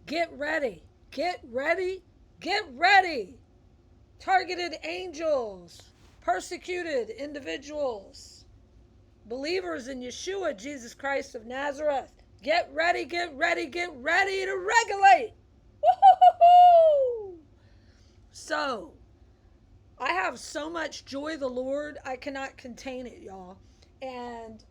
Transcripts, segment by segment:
Get ready. Get ready. Get ready. Targeted angels, persecuted individuals, believers in Yeshua, Jesus Christ of Nazareth. Get ready, get ready, get ready to regulate. Woo-hoo-hoo-hoo! So, I have so much joy of the Lord, I cannot contain it, y'all. And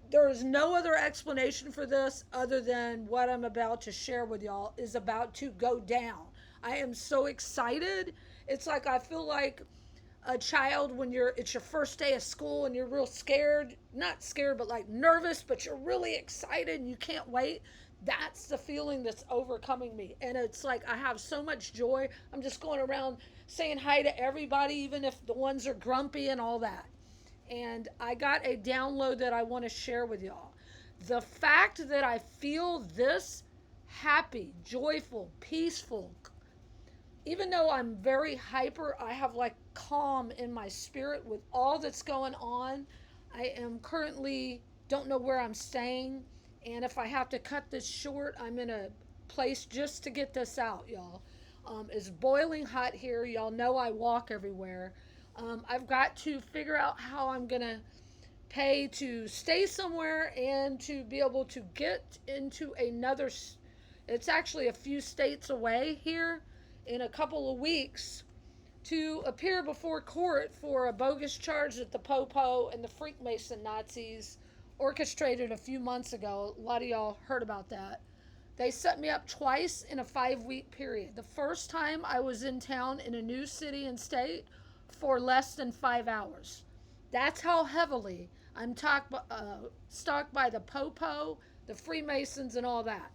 there is no other explanation for this other than what I'm about to share with y'all is about to go down. I am so excited. It's like I feel like a child when it's your first day of school and you're real scared, not scared, but like nervous, but you're really excited and you can't wait. That's the feeling that's overcoming me. And it's like I have so much joy. I'm just going around saying hi to everybody, even if the ones are grumpy and all that. And I got a download that I want to share with y'all. The fact that I feel this happy, joyful, peaceful, even though I'm very hyper, I have like calm in my spirit with all that's going on. I am currently don't know where I'm staying, and if I have to cut this short, I'm in a place just to get this out, y'all. It's boiling hot here. Y'all know I walk everywhere. I've got to figure out how I'm gonna pay to stay somewhere and to be able to get into another. It's actually a few states away here in a couple of weeks to appear before court for a bogus charge that the Popo and the Freemason Nazis orchestrated a few months ago. A lot of y'all heard about that. They set me up twice in a 5-week period. The first time I was in town in a new city and state for less than 5 hours. That's how heavily I'm stalked by the Popo, the Freemasons, and all that.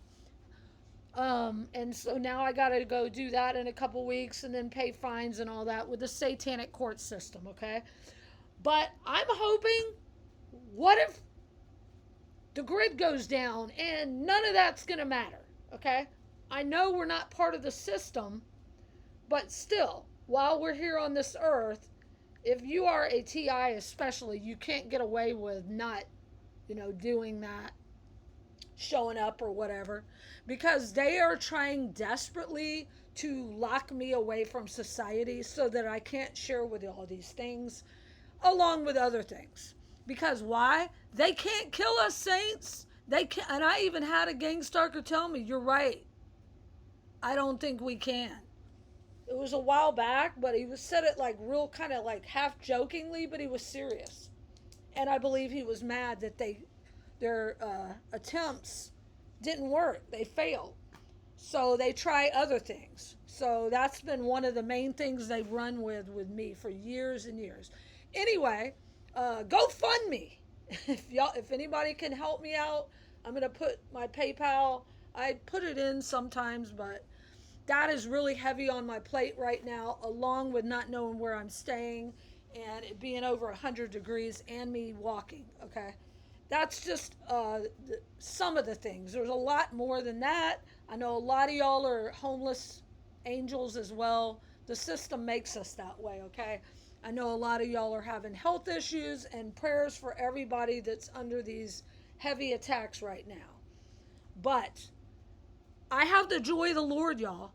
And so now I got to go do that in a couple weeks and then pay fines and all that with the satanic court system, okay? But I'm hoping, what if the grid goes down and none of that's going to matter, okay? I know we're not part of the system, but still, while we're here on this earth, if you are a TI especially, you can't get away with not, doing that, showing up or whatever, because they are trying desperately to lock me away from society so that I can't share with all these things along with other things. Because why? They can't kill us, saints. They can't. And I even had a gang stalker tell me, you're right. I don't think we can. It was a while back, but he said it like real kind of like half jokingly, but he was serious. And I believe he was mad that their attempts didn't work. They failed. So they try other things. So that's been one of the main things they've run with me for years and years. Anyway, go fund me. If anybody can help me out, I'm gonna put my PayPal. I put it in sometimes, but that is really heavy on my plate right now, along with not knowing where I'm staying and it being over 100 degrees and me walking. Okay, that's just some of the things. There's a lot more than that. I know a lot of y'all are homeless angels as well. The system makes us that way, okay? I know a lot of y'all are having health issues, and prayers for everybody that's under these heavy attacks right now. But I have the joy of the Lord, y'all.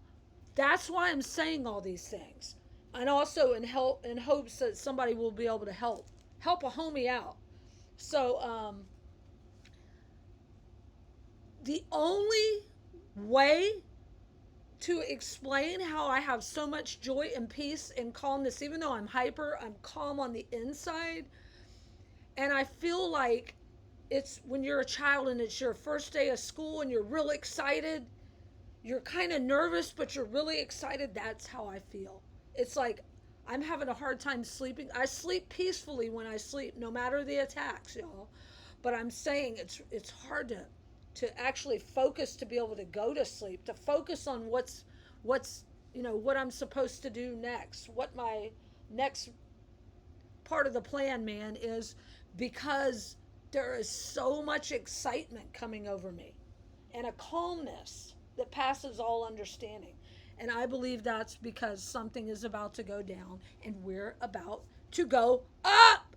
That's why I'm saying all these things. And also in hopes that somebody will be able to help a homie out. So the only way to explain how I have so much joy and peace and calmness, even though I'm hyper, I'm calm on the inside. And I feel like it's when you're a child and it's your first day of school and you're real excited. You're kind of nervous, but you're really excited. That's how I feel. It's like I'm having a hard time sleeping. I sleep peacefully when I sleep, no matter the attacks, y'all. But I'm saying it's hard to actually focus to be able to go to sleep, to focus on what's what I'm supposed to do next, what my next part of the plan, man, is, because there is so much excitement coming over me and a calmness that passes all understanding. And I believe that's because something is about to go down and we're about to go up.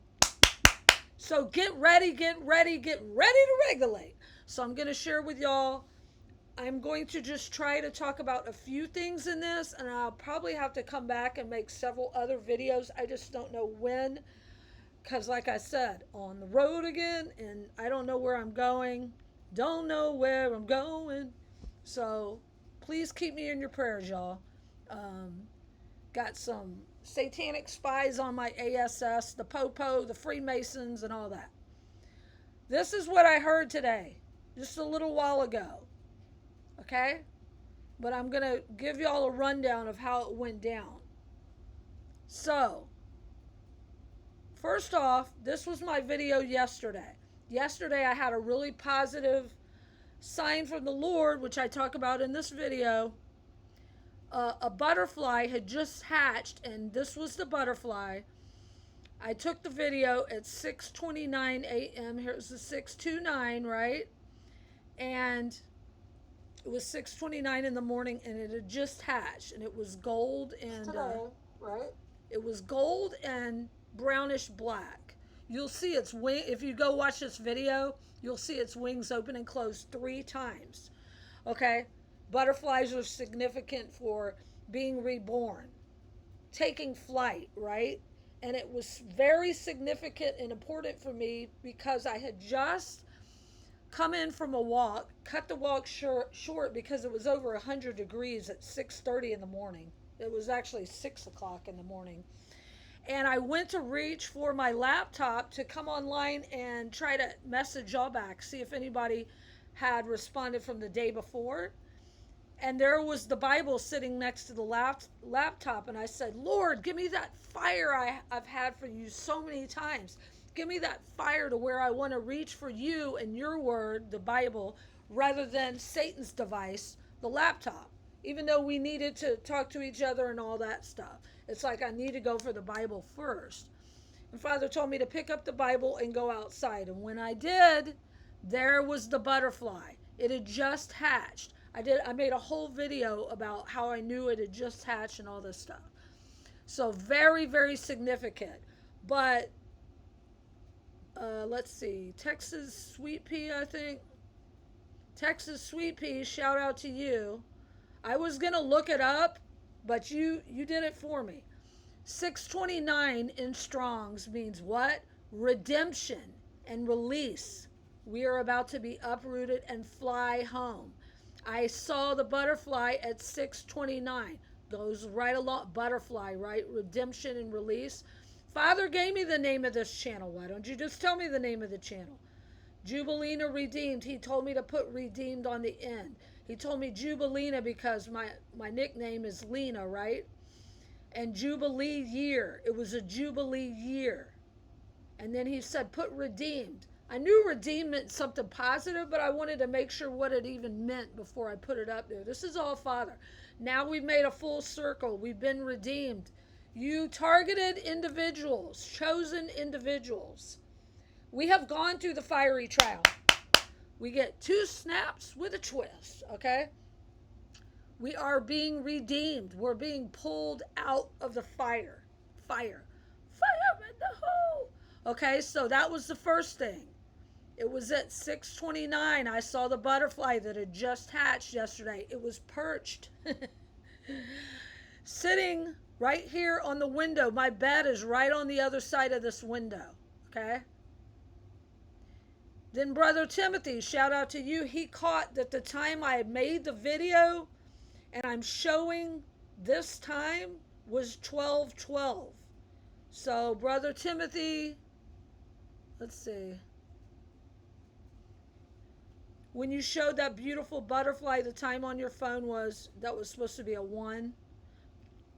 So get ready, get ready, get ready to regulate. So I'm going to share with y'all. I'm going to just try to talk about a few things in this, and I'll probably have to come back and make several other videos. I just don't know when, because like I said, on the road again, and I don't know where I'm going. Don't know where I'm going. So please keep me in your prayers, y'all. Um, Got some satanic spies on my ASS, the Popo, the Freemasons, and all that. This is what I heard today, just a little while ago. Okay? But I'm going to give y'all a rundown of how it went down. So, first off, this was my video yesterday. Yesterday, I had a really positive sign from the Lord, which I talk about in this video. A butterfly had just hatched, and this was the butterfly. I took the video at 6:29 a.m. Here's the 6:29, right? And it was 6:29 in the morning, and it had just hatched, and it was gold and right? It was gold and brownish black. You'll see its wing if you go watch this video. You'll see its wings open and close 3 times. Okay, butterflies are significant for being reborn, taking flight, right? And it was very significant and important for me because I had just come in from a walk, cut the walk short because it was over 100 degrees at 6:30 in the morning. It was actually 6 o'clock in the morning. And I went to reach for my laptop to come online and try to message y'all back, see if anybody had responded from the day before. And there was the Bible sitting next to the laptop. And I said, Lord, give me that fire I've had for you so many times. Give me that fire to where I want to reach for you and your word, the Bible, rather than Satan's device, the laptop. Even though we needed to talk to each other and all that stuff. It's like I need to go for the Bible first. And Father told me to pick up the Bible and go outside. And when I did, there was the butterfly. It had just hatched. I made a whole video about how I knew it had just hatched and all this stuff. So very, very significant. But let's see, Texas Sweet Pea, I think. Texas Sweet Pea, shout out to you. I was going to look it up, but you did it for me. 629 in Strong's means what? Redemption and release. We are about to be uprooted and fly home. I saw the butterfly at 6:29. Goes right along. Butterfly, right? Redemption and release. Father gave me the name of this channel. Why don't you just tell me the name of the channel? Jubilina Redeemed. He told me to put redeemed on the end. He told me Jubilina because my nickname is Lena, right? And Jubilee year. It was a Jubilee year. And then he said, put redeemed. I knew redeemed meant something positive, but I wanted to make sure what it even meant before I put it up there. This is all Father. Now we've made a full circle. We've been redeemed. You targeted individuals, chosen individuals. We have gone through the fiery trial. We get 2 snaps with a twist, okay? We are being redeemed. We're being pulled out of the fire. Fire in the hole. Okay, so that was the first thing. It was at 6:29. I saw the butterfly that had just hatched yesterday. It was perched. Sitting right here on the window. My bed is right on the other side of this window. Okay? Then Brother Timothy, shout out to you. He caught that the time I made the video and I'm showing this time was 12:12. So Brother Timothy, let's see. When you showed that beautiful butterfly, the time on your phone that was supposed to be a 1,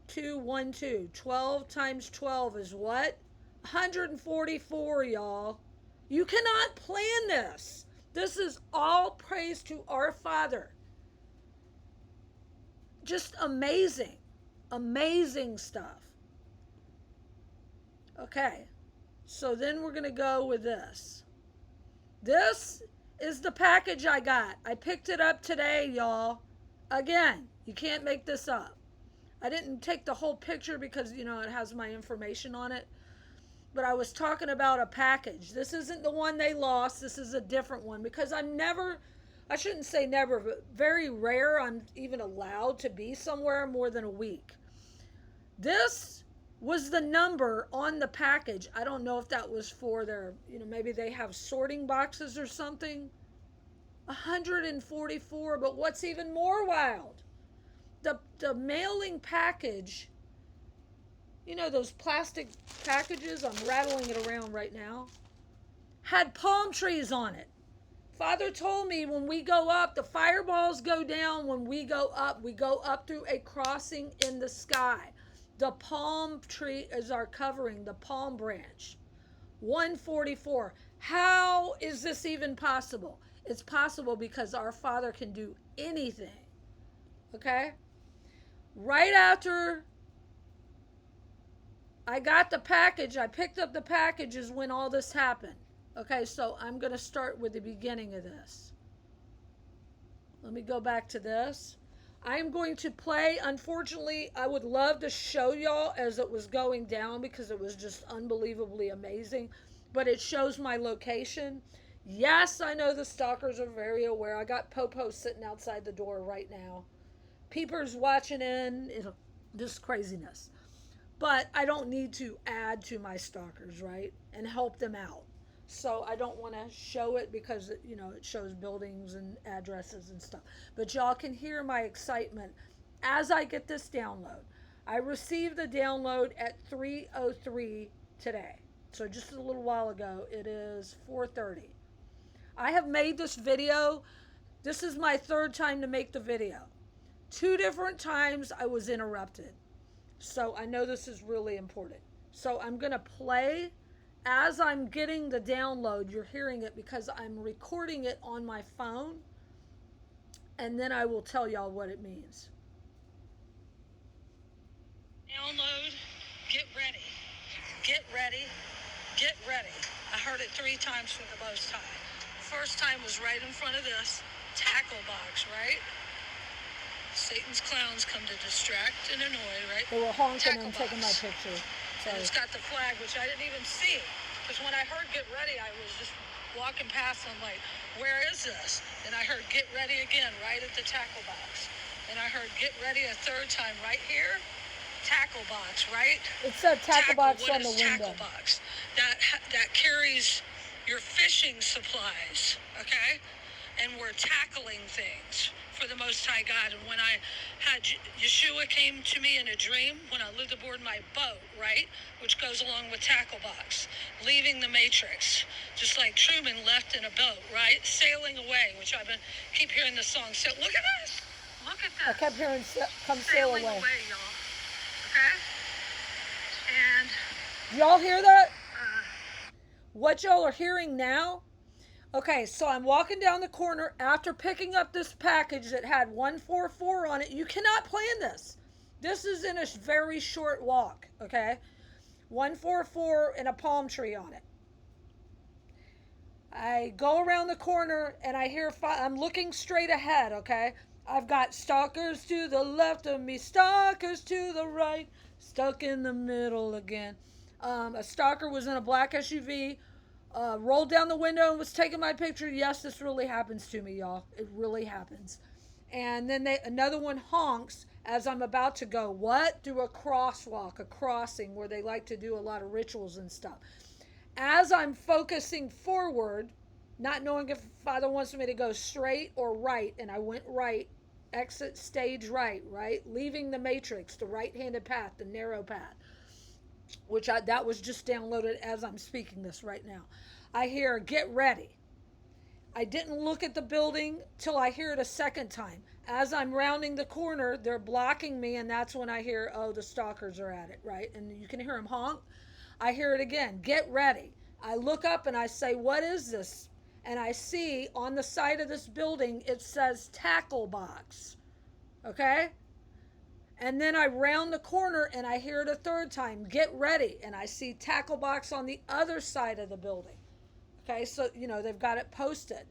2, 1, 2. 12 times 12 is what? 144, y'all. You cannot plan this. This is all praise to our Father. Just amazing. Amazing stuff. Okay. So then we're going to go with this. This is the package I got. I picked it up today, y'all. Again, you can't make this up. I didn't take the whole picture because, it has my information on it. But I was talking about a package. This isn't the one they lost. This is a different one because I'm never I shouldn't say never, but very rare I'm even allowed to be somewhere more than a week. This was the number on the package. I don't know if that was for their, maybe they have sorting boxes or something. 144, but what's even more wild? The mailing package, those plastic packages, I'm rattling it around right now, had palm trees on it. Father told me when we go up, the fireballs go down. When we go up through a crossing in the sky. The palm tree is our covering, the palm branch. 144. How is this even possible? It's possible because our Father can do anything. Okay? Right after I got the package, I picked up the package is when all this happened. Okay, so I'm going to start with the beginning of this. Let me go back to this. I'm going to play. Unfortunately, I would love to show y'all as it was going down because it was just unbelievably amazing. But it shows my location. Yes, I know the stalkers are very aware. I got Popo sitting outside the door right now. Peepers watching in. This craziness. But I don't need to add to my stalkers, right? And help them out. So I don't want to show it because, it shows buildings and addresses and stuff. But y'all can hear my excitement as I get this download. I received the download at 3:03 today. So just a little while ago. It is 4:30. I have made this video. This is my third time to make the video. 2 different times I was interrupted. So I know this is really important. So I'm going to play as I'm getting the download. You're hearing it because I'm recording it on my phone. And then I will tell y'all what it means. Download, get ready. Get ready. Get ready. I heard it 3 times for the most time. First time was right in front of this tackle box, right? Satan's clowns come to distract and annoy, right? They were honking and taking my picture. So. And it's got the flag, which I didn't even see. Because when I heard get ready, I was just walking past and I'm like, where is this? And I heard get ready again, right at the tackle box. And I heard get ready a third time right here. Tackle box, right? It said tackle box on the window. Tackle box? That carries your fishing supplies, okay? And we're tackling things for the Most High God. And when I had Yeshua came to me in a dream when I lived aboard my boat, right, which goes along with tackle box, leaving the matrix, just like Truman left in a boat, right, sailing away, which keep hearing the song. So look at this, look at this. I kept hearing come sail away. Sailing away, y'all. Okay, and y'all hear that? What y'all are hearing now? Okay, so I'm walking down the corner after picking up this package that had 144 on it. You cannot plan this. This is in a very short walk, okay? 144 and a palm tree on it. I go around the corner and I hear, I'm looking straight ahead, okay? I've got stalkers to the left of me, stalkers to the right, stuck in the middle again. A stalker was in a black SUV. Rolled down the window and was taking my picture. Yes, this really happens to me, y'all. It really happens. And then another one honks as I'm about to go, what? Through a crosswalk, a crossing where they like to do a lot of rituals and stuff. As I'm focusing forward, not knowing if Father wants me to go straight or right, and I went right, exit stage right, leaving the matrix, the right-handed path, the narrow path. Which that was just downloaded as I'm speaking this right now. I hear, get ready. I didn't look at the building till I hear it a second time. As I'm rounding the corner, they're blocking me, and that's when I hear, oh, the stalkers are at it, right? And you can hear them honk. I hear it again, get ready. I look up and I say, what is this? And I see on the side of this building, it says tackle box, okay? And then I round the corner and I hear it a third time, get ready. And I see tackle box on the other side of the building. Okay, so, they've got it posted.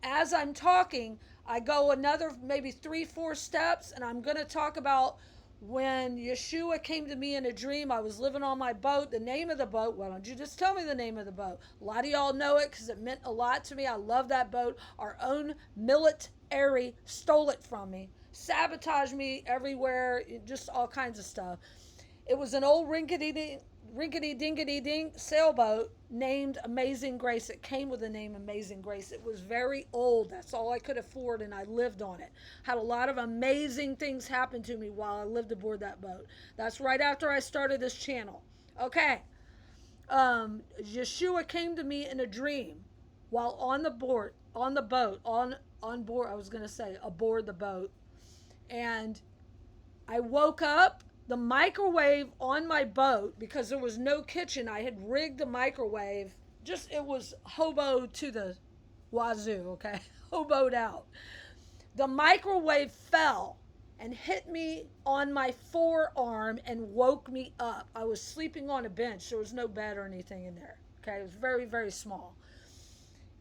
As I'm talking, I go another maybe 3-4 steps and I'm going to talk about when Yeshua came to me in a dream, I was living on my boat. The name of the boat, why don't you just tell me the name of the boat? A lot of y'all know it because it meant a lot to me. I love that boat. Our own military stole it from me, sabotaged me everywhere, just all kinds of stuff. It was an old rinkety dinkety dink sailboat named Amazing Grace. It came with the name Amazing Grace. It was very old. That's all I could afford, and I lived on it. Had a lot of amazing things happen to me while I lived aboard that boat. That's right after I started this channel. Okay. Yeshua came to me in a dream while on the boat, on board. I was going to say aboard the boat, and I woke up. The microwave on my boat, because there was no kitchen, I had rigged the microwave. Just, it was hobo to the wazoo, okay? Hoboed out. The microwave fell and hit me on my forearm and woke me up. I was sleeping on a bench. There was no bed or anything in there, okay? It was very, very small.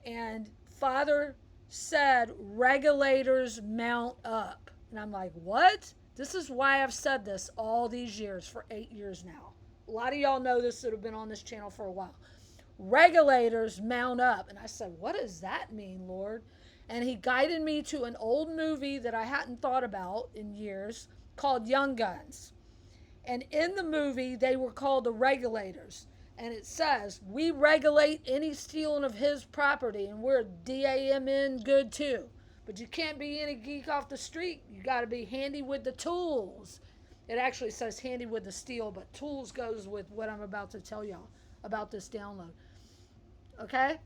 And Father said, regulators mount up. And I'm like, what? This is why I've said this all these years, for 8 years now. A lot of y'all know this that have been on this channel for a while. Regulators mount up. And I said, what does that mean, Lord? And he guided me to an old movie that I hadn't thought about in years called Young Guns. And in the movie, they were called the regulators. And it says, we regulate any stealing of his property, and we're DAMN good too. But you can't be any geek off the street. You got to be handy with the tools. It actually says handy with the steel, but tools goes with what I'm about to tell y'all about this download. Okay?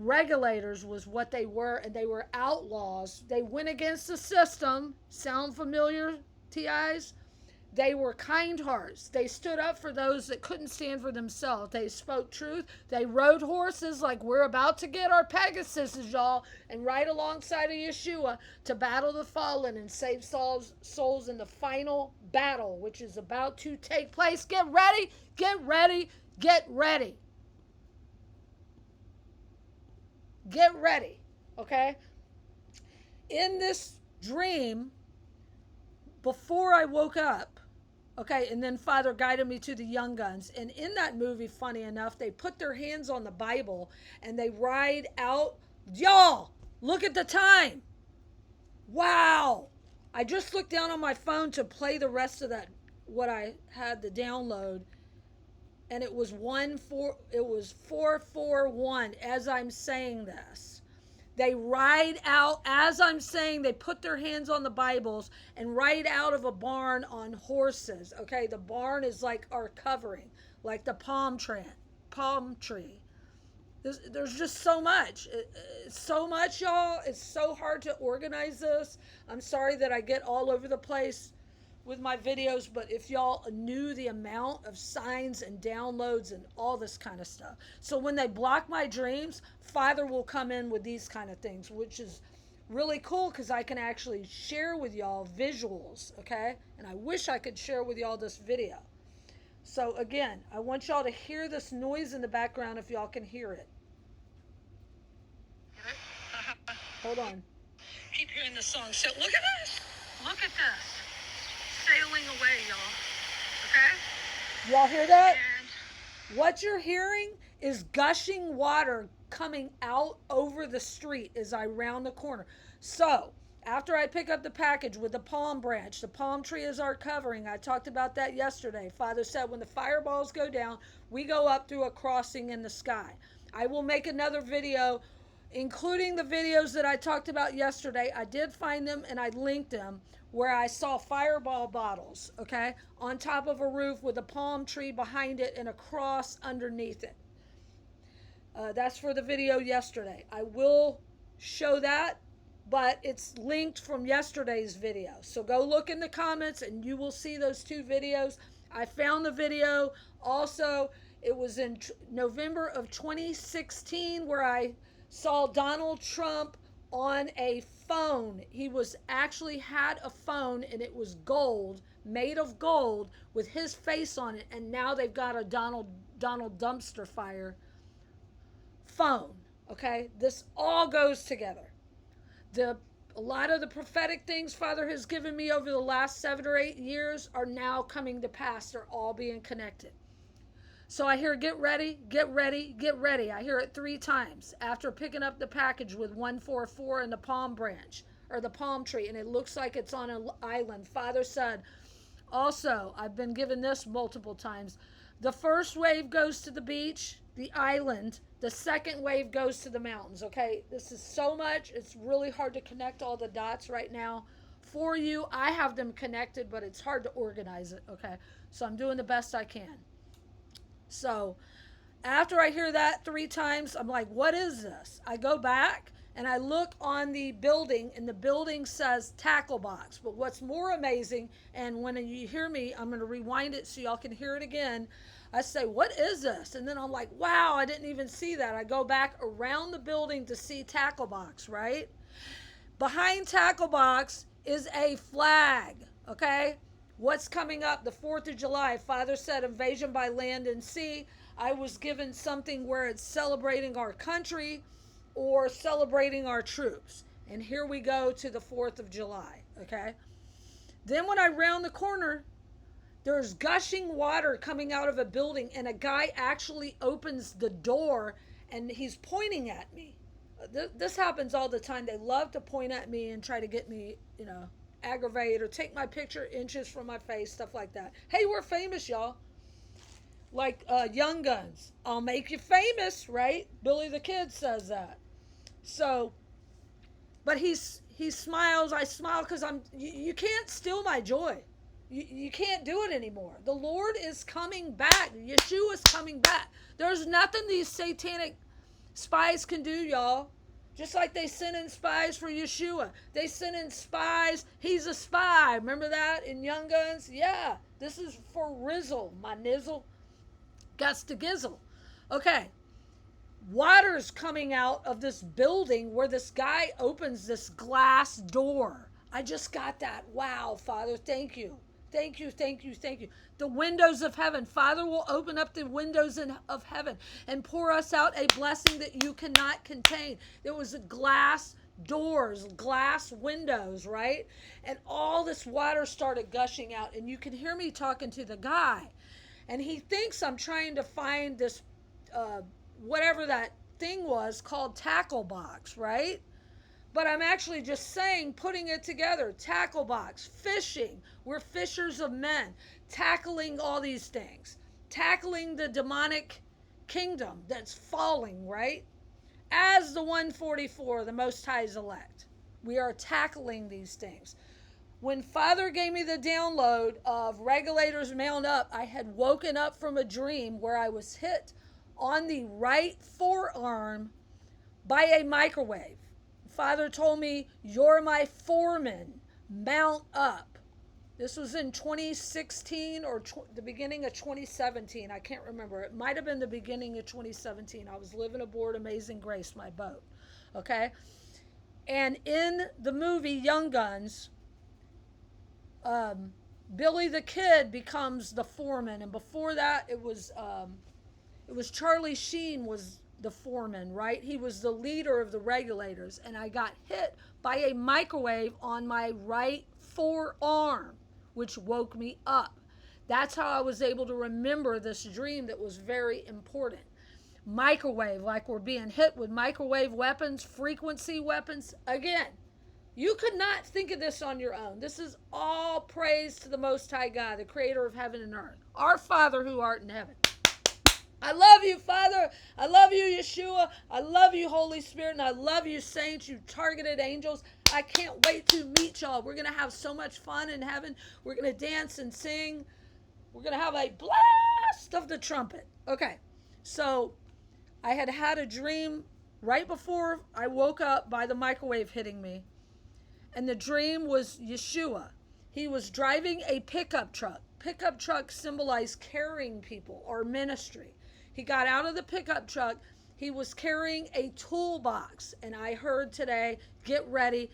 Regulators was what they were, and they were outlaws. They went against the system. Sound familiar, TIs? They were kind hearts. They stood up for those that couldn't stand for themselves. They spoke truth. They rode horses like we're about to get our Pegasuses, y'all, and ride alongside of Yeshua to battle the fallen and save souls in the final battle, which is about to take place. Get ready, get ready, get ready. Get ready, okay? In this dream, before I woke up, okay, and then Father guided me to the Young Guns. And in that movie, funny enough, they put their hands on the Bible and they ride out. Y'all, look at the time. Wow. I just looked down on my phone to play the rest of that, what I had to download. And it was 441 as I'm saying this. They ride out, as I'm saying, they put their hands on the Bibles and ride out of a barn on horses. Okay, the barn is like our covering, like the palm tree. There's just so much. It's so much, y'all. It's so hard to organize this. I'm sorry that I get all over the place with my videos, but if y'all knew the amount of signs and downloads and all this kind of stuff. So when they block my dreams, Father will come in with these kind of things, which is really cool because I can actually share with y'all visuals, okay? And I wish I could share with y'all this video. So again, I want y'all to hear this noise in the background if y'all can hear it. Hold on. Keep hearing the song. So look at this. Look at this. Sailing away, y'all. Okay? Y'all hear that? And what you're hearing is gushing water coming out over the street as I round the corner. So, after I pick up the package with the palm branch, the palm tree is our covering. I talked about that yesterday. Father said when the fireballs go down, we go up through a crossing in the sky. I will make another video including the videos that I talked about yesterday. I did find them and I linked them where I saw fireball bottles, okay, on top of a roof with a palm tree behind it and a cross underneath it. That's for the video yesterday. I will show that, but it's linked from yesterday's video. So go look in the comments and you will see those two videos. I found the video also. It was in November of 2016 where I saw Donald Trump on a phone. He was actually had a phone and it was gold, made of gold with his face on it. And now they've got a Donald dumpster fire phone. Okay, this all goes together. The A lot of the prophetic things Father has given me over the last 7 or 8 years are now coming to pass. They're all being connected. So I hear, get ready, get ready, get ready. I hear it 3 times after picking up the package with 144 and the palm branch or the palm tree, and it looks like it's on an island. Father said, also, I've been given this multiple times. The first wave goes to the beach, the island. The second wave goes to the mountains. Okay, this is so much. It's really hard to connect all the dots right now for you. I have them connected, but it's hard to organize it. Okay, so I'm doing the best I can. So after I hear that 3 times, I'm like, what is this? I go back and I look on the building, and the building says tackle box. But what's more amazing, and when you hear me, I'm going to rewind it so y'all can hear it again. I say, what is this? And then I'm like, wow, I didn't even see that. I go back around the building to see tackle box, right? Behind tackle box is a flag, okay? What's coming up? The 4th of July. Father said invasion by land and sea. I was given something where it's celebrating our country or celebrating our troops. And here we go to the 4th of July, okay? Then when I round the corner, there's gushing water coming out of a building, and a guy actually opens the door and he's pointing at me. This happens all the time. They love to point at me and try to get me, aggravate or take my picture inches from my face, stuff like that. Hey, we're famous, y'all. Like Young Guns. I'll make you famous, right? Billy the Kid says that. So, but he smiles. I smile because you can't steal my joy. You can't do it anymore. The Lord is coming back. Yeshua is coming back. There's nothing these satanic spies can do, y'all. Just like they sent in spies for Yeshua. They sent in spies. He's a spy. Remember that in Young Guns? Yeah. This is for Rizzle, my nizzle. Guts to gizzle. Okay. Water's coming out of this building where this guy opens this glass door. I just got that. Wow, Father, thank you. Thank you, thank you, thank you. The windows of heaven. Father will open up the windows of heaven and pour us out a blessing that you cannot contain. There was glass doors, glass windows, right? And all this water started gushing out. And you can hear me talking to the guy. And he thinks I'm trying to find this, whatever that thing was called tackle box, right? But I'm actually just saying, putting it together, tackle box, fishing. We're fishers of men, tackling all these things, tackling the demonic kingdom that's falling, right? As the 144, the Most High's elect, we are tackling these things. When Father gave me the download of regulators mount up, I had woken up from a dream where I was hit on the right forearm by a microwave. Father told me, you're my foreman, mount up. This was in 2016 or the beginning of 2017. I can't remember. It might have been the beginning of 2017. I was living aboard Amazing Grace, my boat. Okay? And in the movie Young Guns, Billy the Kid becomes the foreman. And before that, it was Charlie Sheen was the foreman, right? He was the leader of the regulators, and I got hit by a microwave on my right forearm, which woke me up. That's how I was able to remember this dream that was very important. Microwave, like we're being hit with microwave weapons, frequency weapons. Again, you could not think of this on your own. This is all praise to the Most High God, the creator of heaven and earth. Our Father who art in heaven. I love you, Father. I love you, Yeshua. I love you, Holy Spirit. And I love you, saints, you targeted angels. I can't wait to meet y'all. We're going to have so much fun in heaven. We're going to dance and sing. We're going to have a blast of the trumpet. Okay, so I had a dream right before I woke up by the microwave hitting me. And the dream was Yeshua. He was driving a pickup truck. Pickup trucks symbolize carrying people or ministry. He got out of the pickup truck. He was carrying a toolbox. And I heard today, get ready.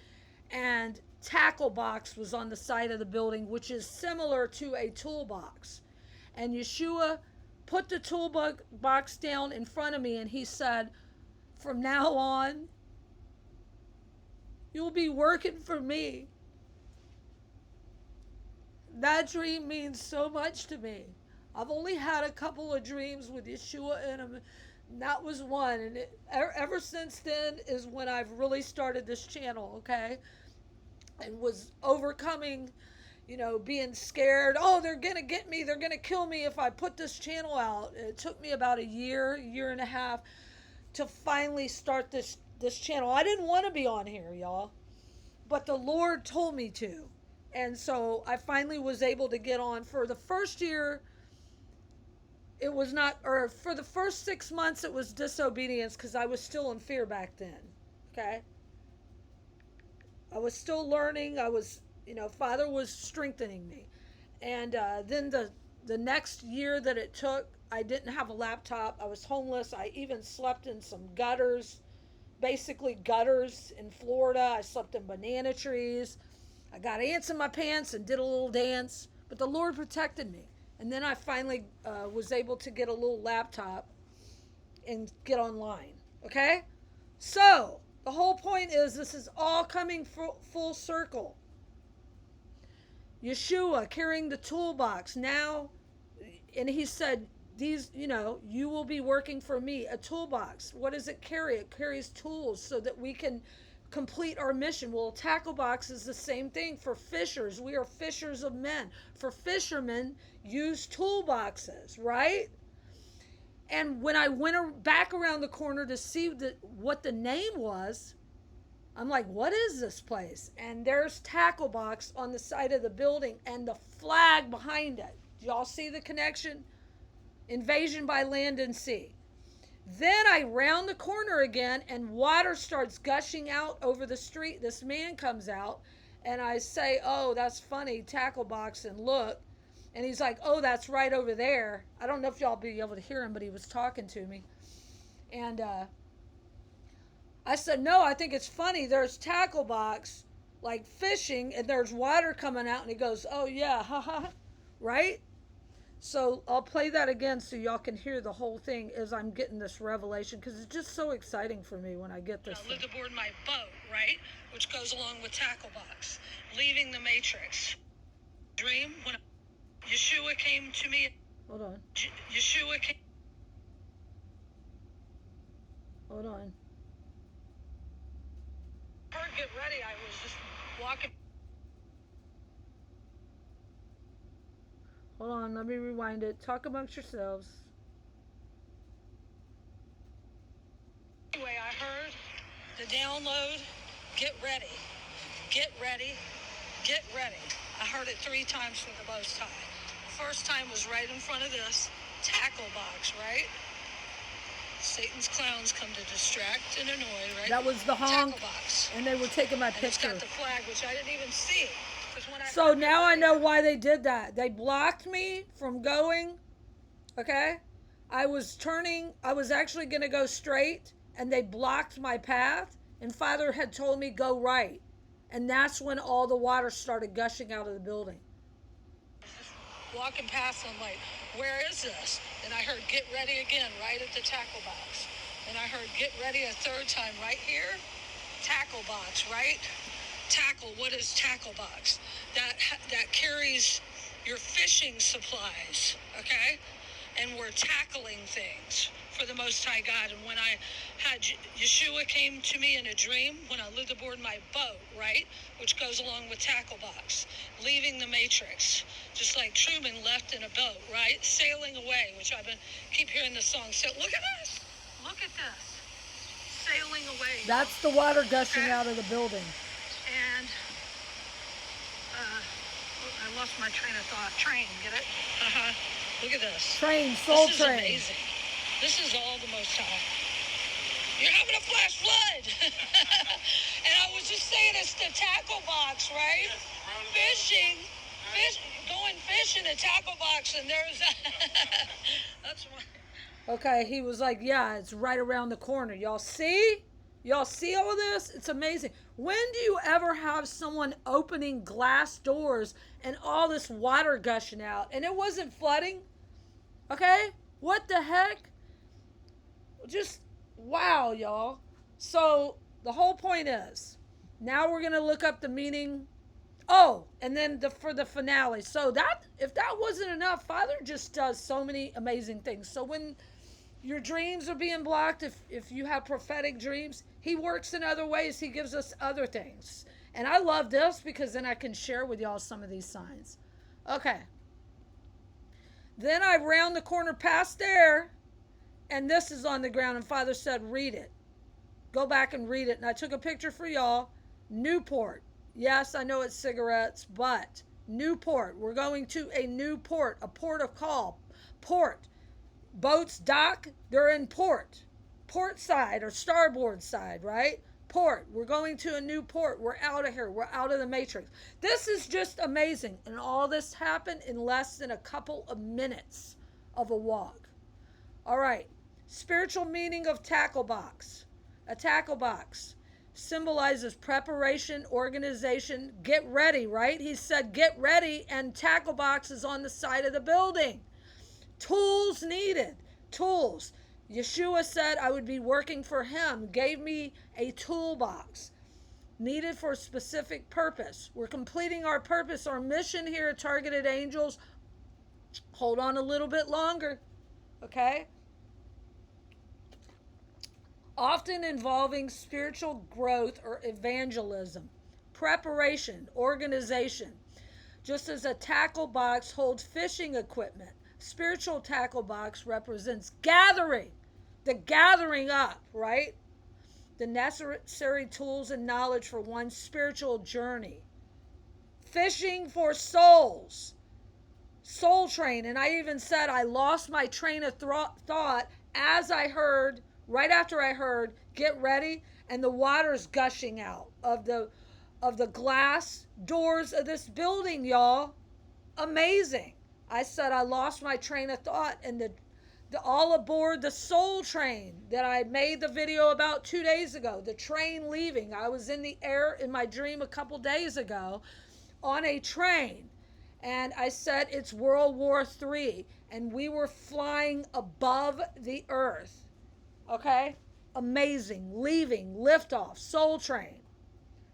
And tackle box was on the side of the building, which is similar to a toolbox. And Yeshua put the toolbox down in front of me, and he said, from now on, You'll be working for me. That dream means so much to me. I've only had a couple of dreams with Yeshua in them. That was one. And ever since then is when I've really started this channel, okay? And was overcoming, being scared. Oh, they're going to get me. They're going to kill me if I put this channel out. It took me about a year and a half to finally start this channel. I didn't want to be on here, y'all, but the Lord told me to. And so I finally was able to get on. For the first year, it was not, or for the first 6 months, it was disobedience because I was still in fear back then. Okay? I was still learning. Father was strengthening me. And then the next year that it took, I didn't have a laptop. I was homeless. I even slept in some gutters, basically gutters in Florida. I slept in banana trees. I got ants in my pants and did a little dance, but the Lord protected me. And then I finally was able to get a little laptop and get online. Okay? So, the whole point is this is all coming full circle. Yeshua carrying the toolbox now, and he said, these, you will be working for me. A toolbox. What does it carry? It carries tools so that we can complete our mission. Well, a tackle box is the same thing for fishers. We are fishers of men. For fishermen, use toolboxes, right? And when I went back around the corner to see what the name was, I'm like, what is this place? And there's tackle box on the side of the building and the flag behind it. Do y'all see the connection? Invasion by land and sea. Then I round the corner again and water starts gushing out over the street. This man comes out and I say, oh, that's funny, tackle box, and look. And he's like, oh, that's right over there. I don't know if y'all be able to hear him, but he was talking to me. And I said, no, I think it's funny. There's tackle box, like fishing, and there's water coming out. And he goes, oh, yeah, haha, right? So I'll play that again so y'all can hear the whole thing as I'm getting this revelation, because it's just so exciting for me when I get this. I lived aboard my boat, right, which goes along with tackle box, leaving the matrix. Dream when Yeshua came to me. Hold on. Yeshua came. Hold on. Get ready. I was just walking. Hold on, let me rewind it. Talk amongst yourselves. Anyway, I heard the download, get ready, get ready, get ready. I heard it 3 times from the Most High. First time was right in front of this tackle box, right? Satan's clowns come to distract and annoy, right? That was the honk, tackle box. And they were taking my picture. It's got the flag, which I didn't even see. So now I know why they did that. They blocked me from going, okay? I was actually going to go straight, and they blocked my path, and Father had told me go right. And that's when all the water started gushing out of the building. Walking past, I'm like, where is this? And I heard get ready again, right at the tackle box. And I heard get ready a 3rd time right here, tackle box, right? Tackle, what is tackle box? That carries your fishing supplies, okay? And we're tackling things for the Most High God. And when I had Yeshua came to me in a dream when I lived aboard my boat, right, which goes along with tackle box, leaving the matrix, just like Truman left in a boat, right, sailing away, which keep hearing the song. So look at this, sailing away. That's the water gushing out of the building. And I lost my train of thought. Train, get it? Look at this. Train, soul this train. This is amazing. This is all the Most High. You're having a flash flood. And I was just saying it's the tackle box, right? Going fishing a tackle box, and there's that's right. Okay, he was like, yeah, it's right around the corner. Y'all see? Y'all see all of this? It's amazing. When do you ever have someone opening glass doors and all this water gushing out? And it wasn't flooding. Okay? What the heck? Just wow, y'all. So the whole point is, Now we're going to look up the meaning. Oh, and then for the finale. So that, if that wasn't enough, Father just does so many amazing things. So when your dreams are being blocked, if you have prophetic dreams, he works in other ways. He gives us other things. And I love this because then I can share with y'all some of these signs. Okay. Then I round the corner past there, and this is on the ground, and Father said, read it. Go back and read it. And I took a picture for y'all. Newport. Yes, I know it's cigarettes, but Newport. We're going to a new port, a port of call. Port. Boats dock, they're in port. Port side or starboard side, right? Port. We're going to a new port. We're out of here. We're out of the matrix. This is just amazing. And all this happened in less than a couple of minutes of a walk. All right. Spiritual meaning of tackle box. A tackle box symbolizes preparation, organization, get ready, right? He said, get ready, and tackle box is on the side of the building. Tools needed. Tools. Yeshua said I would be working for him, gave me a toolbox needed for a specific purpose. We're completing our purpose, our mission here at Targeted Angels. Hold on a little bit longer, okay? Often involving spiritual growth or evangelism, preparation, organization. Just as a tackle box holds fishing equipment, spiritual tackle box represents gathering, the gathering up, right? The necessary tools and knowledge for one's spiritual journey. Fishing for souls, soul train. And I even said I lost my train of thought as I heard, right after I heard, get ready, and the water's gushing out of the glass doors of this building, y'all. Amazing. I said I lost my train of thought, and the all aboard the soul train that I made the video about 2 days ago, the train leaving. I was in the air in my dream a couple days ago on a train, and I said it's World War III, and we were flying above the earth. Okay? Amazing. Leaving, liftoff, soul train.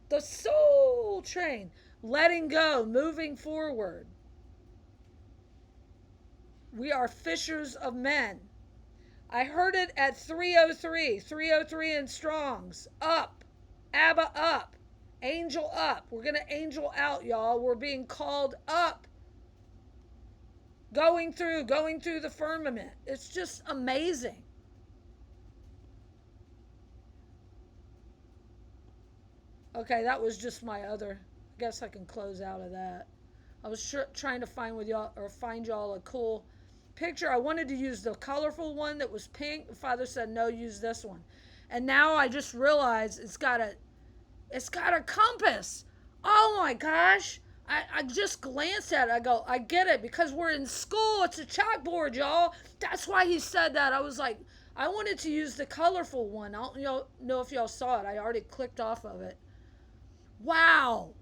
The soul train. Letting go, moving forward. We are fishers of men. I heard it at 303 in Strong's. Up. Abba up. Angel up. We're going to angel out, y'all. We're being called up. Going through the firmament. It's just amazing. Okay, that was just my other. I guess I can close out of that. I was trying to find y'all a cool picture. I wanted to use the colorful one that was pink. The Father said no, use this one. And now I just realized it's got a compass. Oh my gosh. I just glanced at it. I go, I get it, because we're in school. It's a chalkboard, y'all. That's why he said that. I was like, I wanted to use the colorful one. I don't know if y'all saw it. I already clicked off of it. Wow.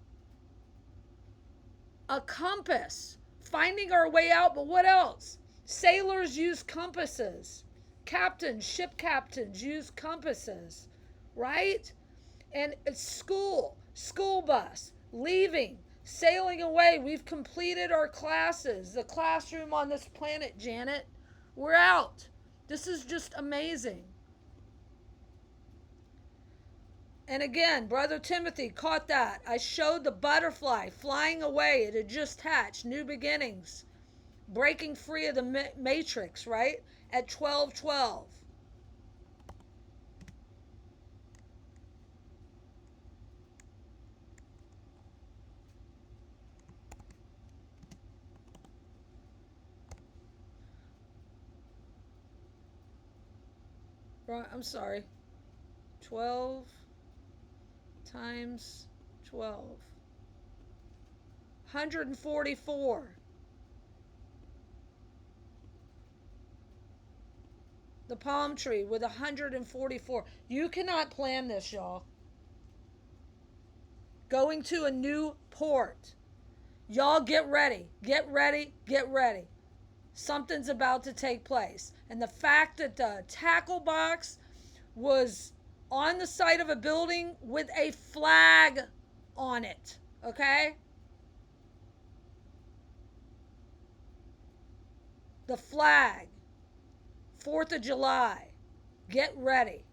A compass. Finding our way out, but what else? Sailors use compasses. Ship captains use compasses, right? And it's school bus, leaving, sailing away. We've completed our classes, the classroom on this planet, Janet. We're out. This is just amazing. And again, Brother Timothy caught that. I showed the butterfly flying away. It had just hatched. New beginnings. Breaking free of the matrix, right? At 12:12. I'm sorry. 12 times 12. 144. The palm tree with 144. You cannot plan this, y'all. Going to a new port. Y'all get ready. Get ready. Get ready. Something's about to take place. And the fact that the tackle box was on the side of a building with a flag on it, okay? The flag, 4th of July. Get ready.